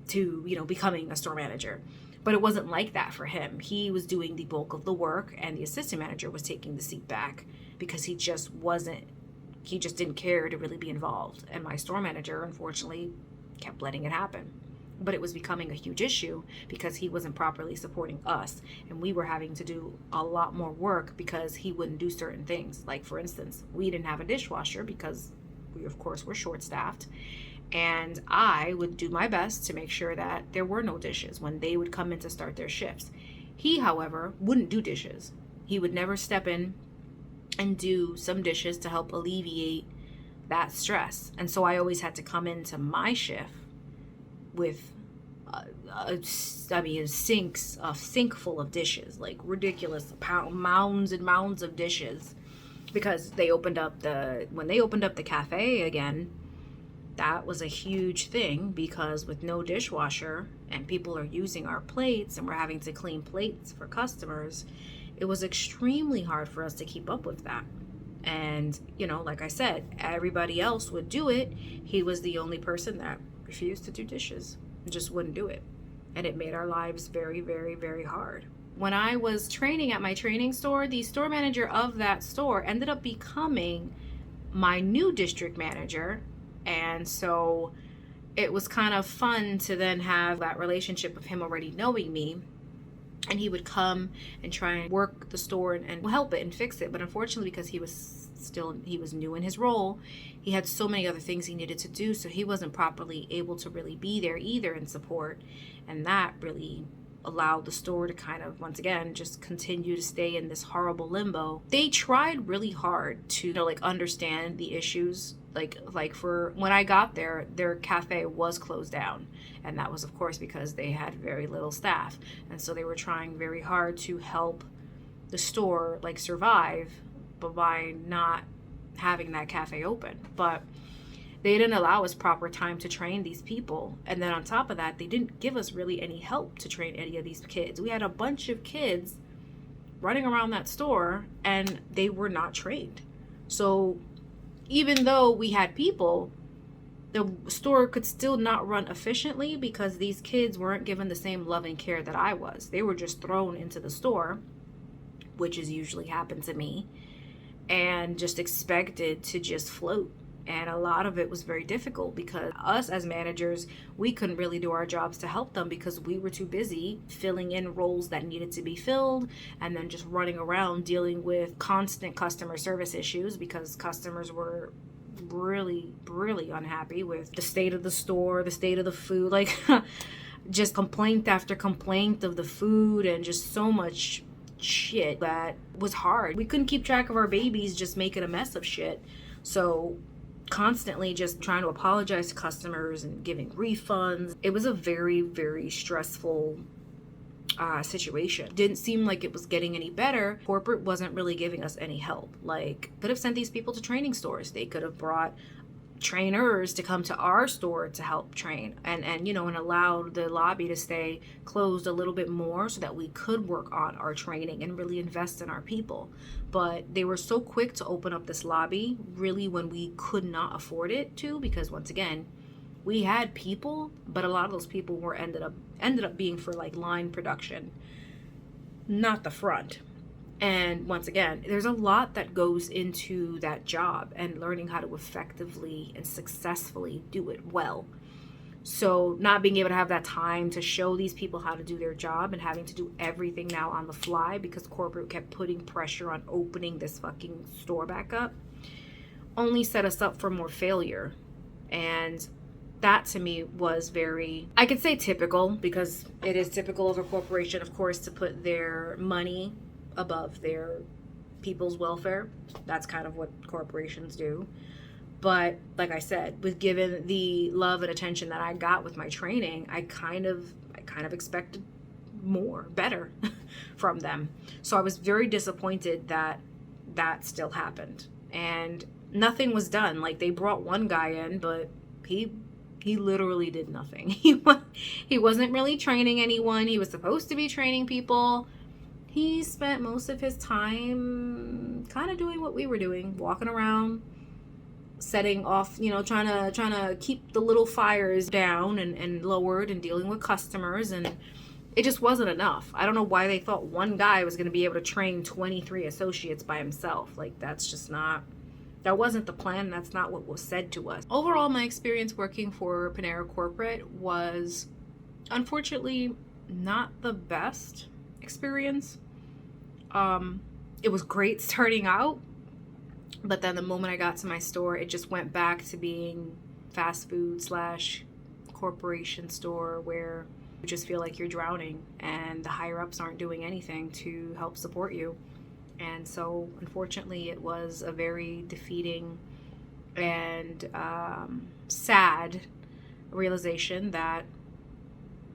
to, becoming a store manager. But it wasn't like that for him. He was doing the bulk of the work, and the assistant manager was taking the seat back because he just didn't care to really be involved. And my store manager, unfortunately, kept letting it happen. But it was becoming a huge issue because he wasn't properly supporting us, and we were having to do a lot more work because he wouldn't do certain things. Like, for instance, we didn't have a dishwasher because we, of course, were short-staffed, and I would do my best to make sure that there were no dishes when they would come in to start their shifts. He, however, wouldn't do dishes. He would never step in and do some dishes to help alleviate that stress. And so I always had to come into my shift with a sink full of dishes, like ridiculous mounds and mounds of dishes, because when they opened up the cafe again, that was a huge thing, because with no dishwasher and people are using our plates and we're having to clean plates for customers, it was extremely hard for us to keep up with that. And, like I said, everybody else would do it. He was the only person that refused to do dishes and just wouldn't do it. And it made our lives very, very, very hard. When I was training at my training store, the store manager of that store ended up becoming my new district manager. And so it was kind of fun to then have that relationship of him already knowing me. And he would come and try and work the store and help it and fix it. But unfortunately, because he was new in his role, he had so many other things he needed to do, so he wasn't properly able to really be there either in support. And that really allowed the store to kind of, once again, just continue to stay in this horrible limbo. They tried really hard to, understand the issues. Like for when I got there, their cafe was closed down. And that was, of course, because they had very little staff. And so they were trying very hard to help the store, survive, but by not having that cafe open. But they didn't allow us proper time to train these people. And then on top of that, they didn't give us really any help to train any of these kids. We had a bunch of kids running around that store, and they were not trained. So even though we had people, the store could still not run efficiently because these kids weren't given the same love and care that I was. They were just thrown into the store, which is usually happened to me, and just expected to just float. And a lot of it was very difficult because us as managers, we couldn't really do our jobs to help them because we were too busy filling in roles that needed to be filled, and then just running around dealing with constant customer service issues because customers were really, really unhappy with the state of the store, the state of the food. just complaint after complaint of the food and just so much shit that was hard. We couldn't keep track of our babies just making a mess of shit. So constantly just trying to apologize to customers and giving refunds. It was a very, very stressful situation. Didn't seem like it was getting any better. Corporate wasn't really giving us any help. Like, could have sent these people to training stores. They could have brought trainers to come to our store to help train and allowed the lobby to stay closed a little bit more so that we could work on our training and really invest in our people. But they were so quick to open up this lobby really when we could not afford it to, because once again, we had people, but a lot of those people were ended up being for like line production, not the front. And once again, there's a lot that goes into that job and learning how to effectively and successfully do it well. So not being able to have that time to show these people how to do their job and having to do everything now on the fly because corporate kept putting pressure on opening this fucking store back up only set us up for more failure. And that to me was very, I could say typical, because it is typical of a corporation, of course, to put their money above their people's welfare. That's kind of what corporations do. But like I said, with given the love and attention that I got with my training, I kind of expected better from them. So I was very disappointed that that still happened and nothing was done. Like, they brought one guy in, but he literally did nothing. He wasn't really training anyone. He was supposed to be training people. He spent most of his time kind of doing what we were doing, walking around, setting off, trying to keep the little fires down and lowered and dealing with customers. And it just wasn't enough. I don't know why they thought one guy was going to be able to train 23 associates by himself. Like, that wasn't the plan. That's not what was said to us. Overall, my experience working for Panera Corporate was unfortunately not the best experience. It was great starting out, but then the moment I got to my store, it just went back to being fast food / corporation store where you just feel like you're drowning and the higher ups aren't doing anything to help support you. And so unfortunately it was a very defeating and sad realization that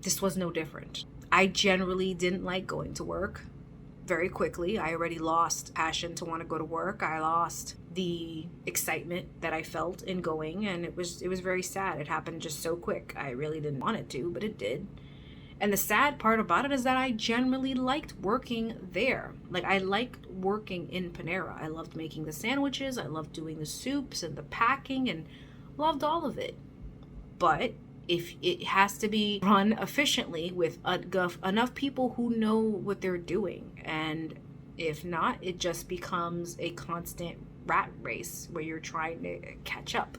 this was no different. I generally didn't like going to work. Very quickly, I already lost passion to want to go to work. I lost the excitement that I felt in going, and it was very sad. It happened just so quick. I really didn't want it to, but it did. And the sad part about it is that I generally liked working there. Like, I liked working in Panera. I loved making the sandwiches. I loved doing the soups and the packing and loved all of it. But if it has to be run efficiently with enough people who know what they're doing, and if not, it just becomes a constant rat race where you're trying to catch up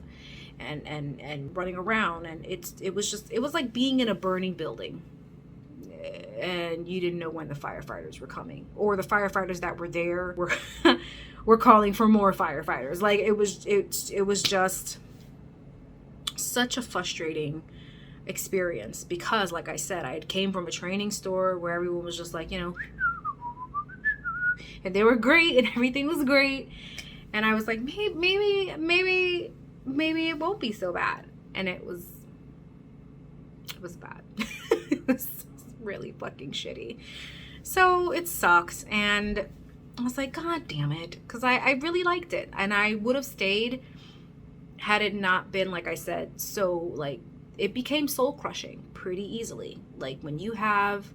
and running around, and it was like being in a burning building and you didn't know when the firefighters were coming, or the firefighters that were there were calling for more firefighters. Like, it was just such a frustrating experience because, like I said, I came from a training store where everyone was just like, and they were great and everything was great, and I was like, maybe it won't be so bad. And it was bad. It was really fucking shitty. So it sucks, and I was like, God damn it, because I really liked it, and I would have stayed had it not been, like I said, so like it became soul crushing pretty easily. Like, when you have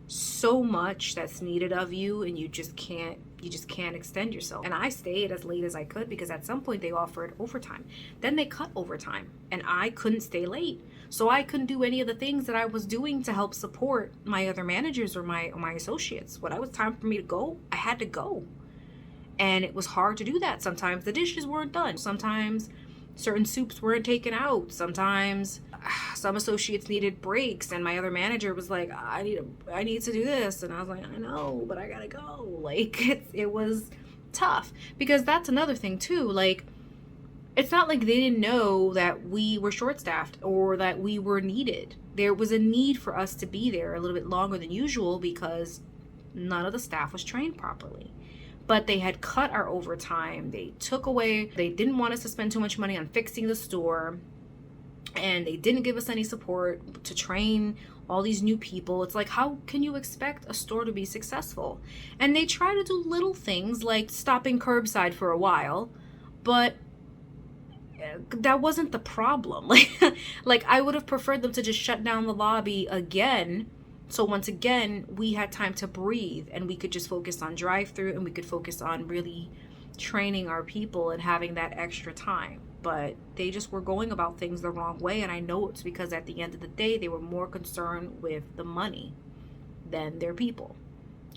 so much that's needed of you and you just can't extend yourself. And I stayed as late as I could because at some point they offered overtime. Then they cut overtime and I couldn't stay late. So I couldn't do any of the things that I was doing to help support my other managers or my associates. When it was time for me to go, I had to go. And it was hard to do that. Sometimes the dishes weren't done. Sometimes certain soups weren't taken out. Sometimes some associates needed breaks and my other manager was like, I need to do this. And I was like, I know, but I gotta go. Like, it was tough because that's another thing too. Like, It's not like they didn't know that we were short-staffed or that we were needed. There was a need for us to be there a little bit longer than usual because none of the staff was trained properly. But they had cut our overtime. They didn't want us to spend too much money on fixing the store. And they didn't give us any support to train all these new people. It's like, how can you expect a store to be successful? And they try to do little things like stopping curbside for a while, but that wasn't the problem. Like I would have preferred them to just shut down the lobby again. So once again, we had time to breathe and we could just focus on drive-through and we could focus on really training our people and having that extra time. But they just were going about things the wrong way. And I know it's because at the end of the day, they were more concerned with the money than their people.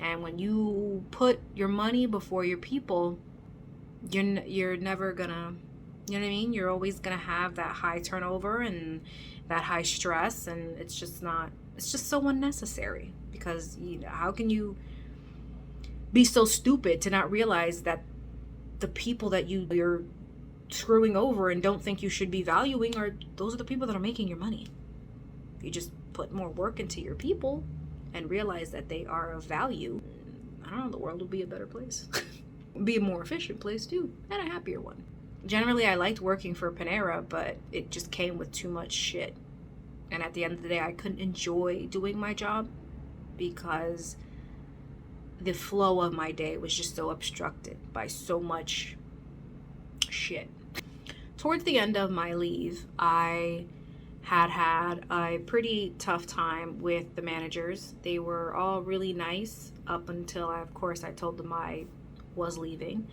And when you put your money before your people, you're never gonna, you know what I mean? You're always gonna have that high turnover and that high stress. And it's just so unnecessary because, you know, how can you be so stupid to not realize that the people that you're screwing over and don't think you should be valuing those are the people that are making your money. If you just put more work into your people and realize that they are of value, I don't know, the world would be a better place. Be a more efficient place too, and a happier one. Generally, I liked working for Panera, but it just came with too much shit. And at the end of the day, I couldn't enjoy doing my job because the flow of my day was just so obstructed by so much shit. Towards the end of my leave, I had a pretty tough time with the managers. They were all really nice up until, of course, I told them I was leaving.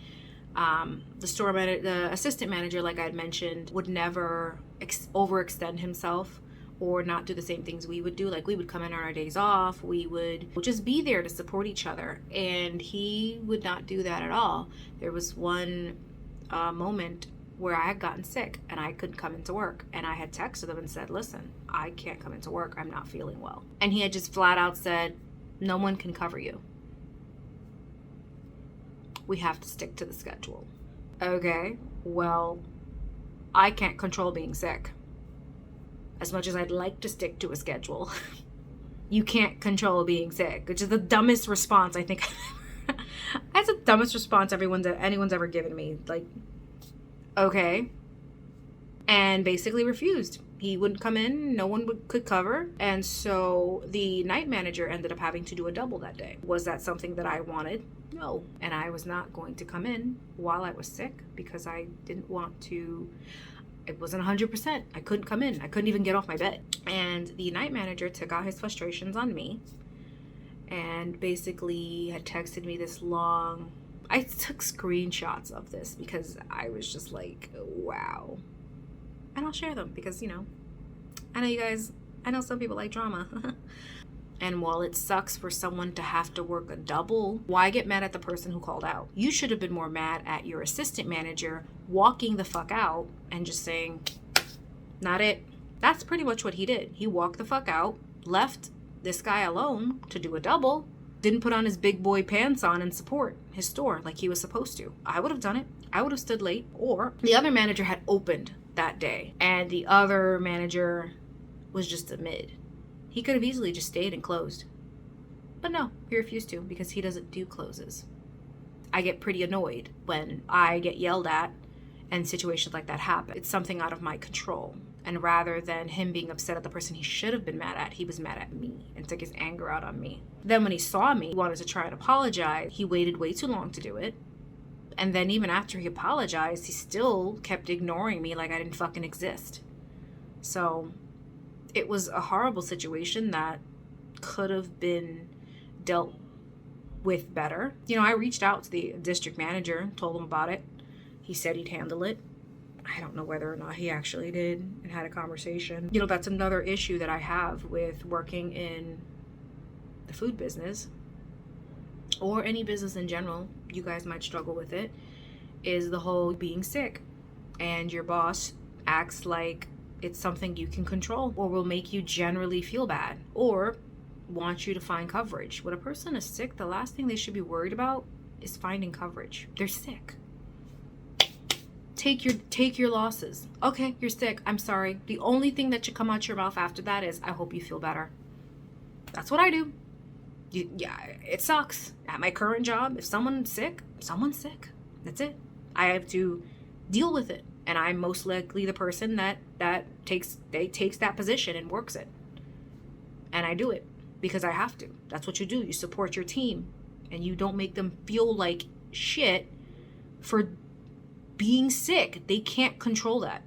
The assistant manager, like I had mentioned, would never overextend himself or not do the same things we would do. Like, we would come in on our days off. We would just be there to support each other. And he would not do that at all. There was one moment where I had gotten sick and I couldn't come into work. And I had texted him and said, listen, I can't come into work. I'm not feeling well. And he had just flat out said, no one can cover you. We have to stick to the schedule. Okay, well, I can't control being sick. As much as I'd like to stick to a schedule, you can't control being sick, which is the dumbest response I think. That's the dumbest response anyone's ever given me. Like, okay. And basically refused. He wouldn't come in. No one could cover. And so the night manager ended up having to do a double that day. Was that something that I wanted? No. And I was not going to come in while I was sick because I didn't want to. It wasn't 100%. I couldn't come in. I couldn't even get off my bed. And the night manager took out his frustrations on me and basically had texted me this long. I took screenshots of this because I was just like, wow. And I'll share them because, you know, I know some people like drama. And while it sucks for someone to have to work a double, why get mad at the person who called out? You should have been more mad at your assistant manager walking the fuck out and just saying, not it. That's pretty much what he did. He walked the fuck out, left this guy alone to do a double, didn't put on his big boy pants on and support his store like he was supposed to. I would have done it. I would have stood late. Or the other manager had opened that day and the other manager was just a mid. He could have easily just stayed and closed. But no, he refused to because he doesn't do closes. I get pretty annoyed when I get yelled at and situations like that happen. It's something out of my control. And rather than him being upset at the person he should have been mad at, he was mad at me and took his anger out on me. Then when he saw me, he wanted to try and apologize. He waited way too long to do it. And then even after he apologized, he still kept ignoring me like I didn't fucking exist. So it was a horrible situation that could have been dealt with better. You know, I reached out to the district manager, told him about it. He said he'd handle it. I don't know whether or not he actually did and had a conversation. You know, that's another issue that I have with working in the food business or any business in general. You guys might struggle with it, is the whole being sick and your boss acts like it's something you can control or will make you generally feel bad or want you to find coverage. When a person is sick, the last thing they should be worried about is finding coverage. They're sick. take your losses. Okay, you're sick. I'm sorry. The only thing that should come out your mouth after that is, I hope you feel better. That's what I do. Yeah, it sucks. At my current job, if someone's sick, someone's sick. That's it. I have to deal with it. And I'm most likely the person that takes that position and works it. And I do it because I have to. That's what you do. You support your team. And you don't make them feel like shit for being sick. They can't control that.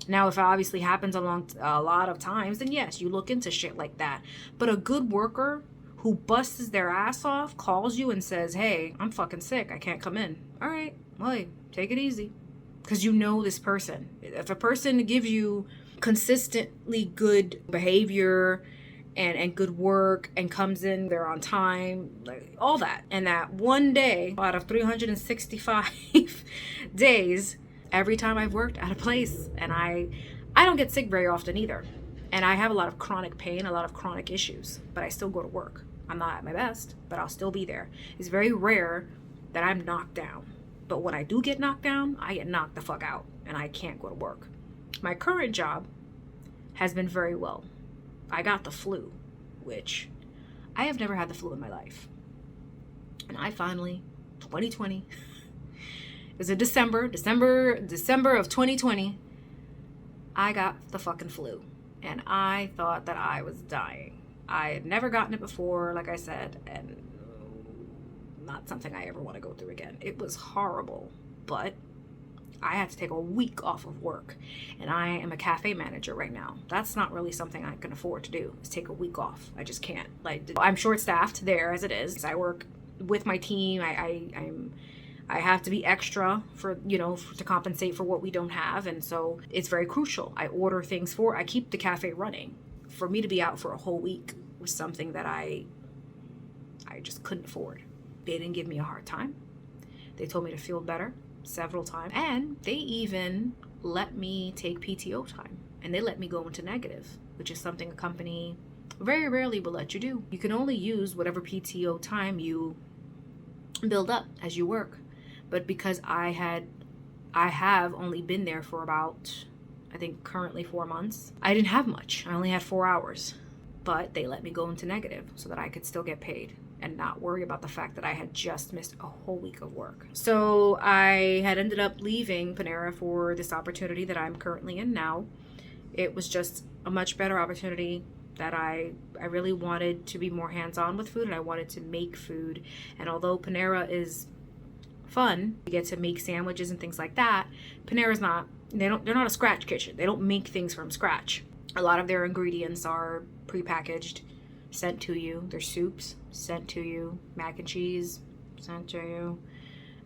Now, if it obviously happens a lot of times, then yes, you look into shit like that. But a good worker who busts their ass off, calls you and says, hey, I'm fucking sick, I can't come in. All right, well, hey, take it easy. Because you know this person. If a person gives you consistently good behavior and good work and comes in, they're on time, like all that. And that one day out of 365 days, every time I've worked at a place, and I don't get sick very often either. And I have a lot of chronic pain, a lot of chronic issues, but I still go to work. I'm not at my best, but I'll still be there. It's very rare that I'm knocked down. But when I do get knocked down, I get knocked the fuck out and I can't go to work. My current job has been very well. I got the flu, which I have never had the flu in my life. And I finally, 2020, it was in December of 2020, I got the fucking flu. And I thought that I was dying. I had never gotten it before, like I said, and not something I ever want to go through again. It was horrible, but I had to take a week off of work, and I am a cafe manager right now. That's not really something I can afford to do, is take a week off. I just can't. Like, I'm short-staffed there as it is. I work with my team. I have to be extra for, to compensate for what we don't have. And so it's very crucial. I order things I keep the cafe running. For me to be out for a whole week was something that I just couldn't afford. They didn't give me a hard time. They told me to feel better several times. And they even let me take PTO time. And they let me go into negative, which is something a company very rarely will let you do. You can only use whatever PTO time you build up as you work. But because I have only been there for about, I think currently 4 months, I didn't have much. I only had 4 hours, but they let me go into negative so that I could still get paid and not worry about the fact that I had just missed a whole week of work. So I had ended up leaving Panera for this opportunity that I'm currently in now. It was just a much better opportunity that I really wanted to be more hands-on with food, and I wanted to make food. And although Panera is fun, you get to make sandwiches and things like that, Panera's not, they're not a scratch kitchen. They don't make things from scratch. A lot of their ingredients are prepackaged, sent to you. Their soups sent to you, mac and cheese sent to you.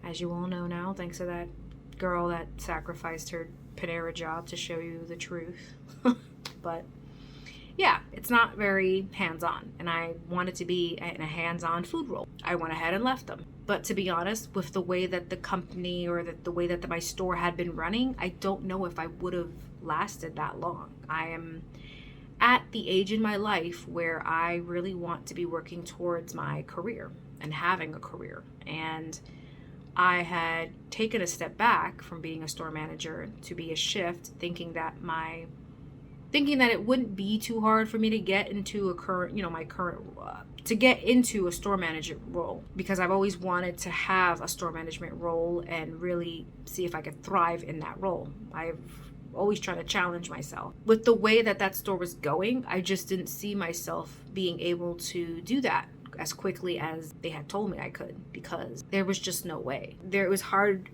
As you all know now, thanks to that girl that sacrificed her Panera job to show you the truth. But yeah, it's not very hands-on, and I wanted to be in a hands-on food role. I went ahead and left them. But to be honest, with the way that the company or the way that my store had been running, I don't know if I would have lasted that long. I am at the age in my life where I really want to be working towards my career and having a career. And I had taken a step back from being a store manager to be a shift, thinking that it wouldn't be too hard for me to get into to get into a store manager role, because I've always wanted to have a store management role and really see if I could thrive in that role. I've always tried to challenge myself. With the way that store was going, I just didn't see myself being able to do that as quickly as they had told me I could, because there was just no way. It was hard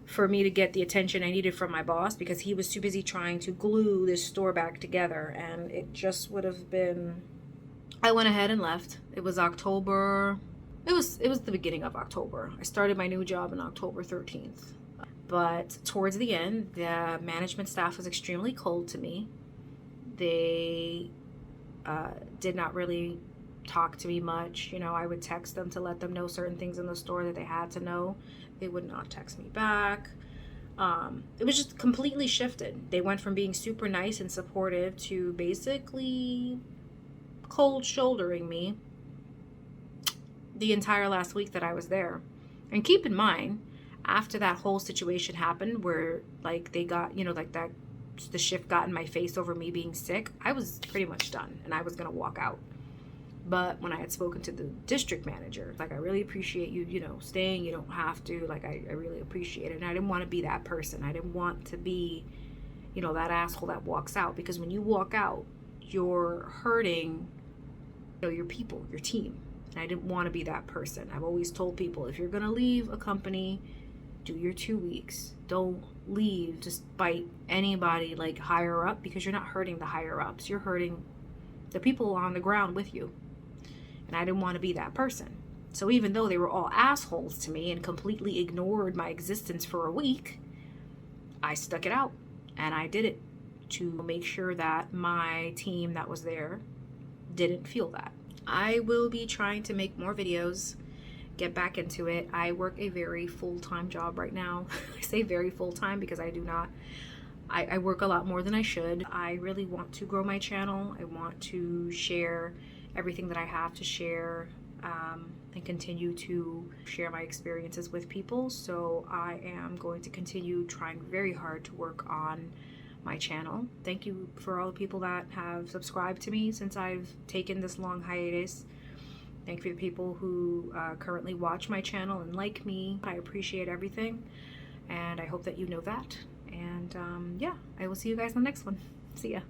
for me to get the attention I needed from my boss, because he was too busy trying to glue this store back together, and it just would have been... I went ahead and left. It was October. It was the beginning of October. I started my new job on October 13th. But towards the end, the management staff was extremely cold to me. They did not really talk to me much. I would text them to let them know certain things in the store that they had to know. They would not text me back. It was just completely shifted. They went from being super nice and supportive to basically cold shouldering me the entire last week that I was there. And keep in mind, After that whole situation happened where like they got, like that, the shift got in my face over me being sick, I was pretty much done and I was going to walk out. But when I had spoken to the district manager, like, I really appreciate you, staying. You don't have to. Like, I really appreciate it. And I didn't want to be that person. I didn't want to be, that asshole that walks out. Because when you walk out, you're hurting, your people, your team. And I didn't want to be that person. I've always told people, if you're going to leave a company, do your 2 weeks. Don't leave despite anybody like higher up, because you're not hurting the higher ups. You're hurting the people on the ground with you. And I didn't want to be that person. So even though they were all assholes to me and completely ignored my existence for a week, I stuck it out. And I did it to make sure that my team that was there didn't feel that. I will be trying to make more videos, get back into it. I work a very full-time job right now. I say very full-time because I do not. I work a lot more than I should. I really want to grow my channel. I want to share everything that I have to share, and continue to share my experiences with people. So I am going to continue trying very hard to work on my channel. Thank you for all the people that have subscribed to me since I've taken this long hiatus. Thank you for the people who currently watch my channel and like me. I appreciate everything, and I hope that you know that. And yeah, I will see you guys in the next one. See ya.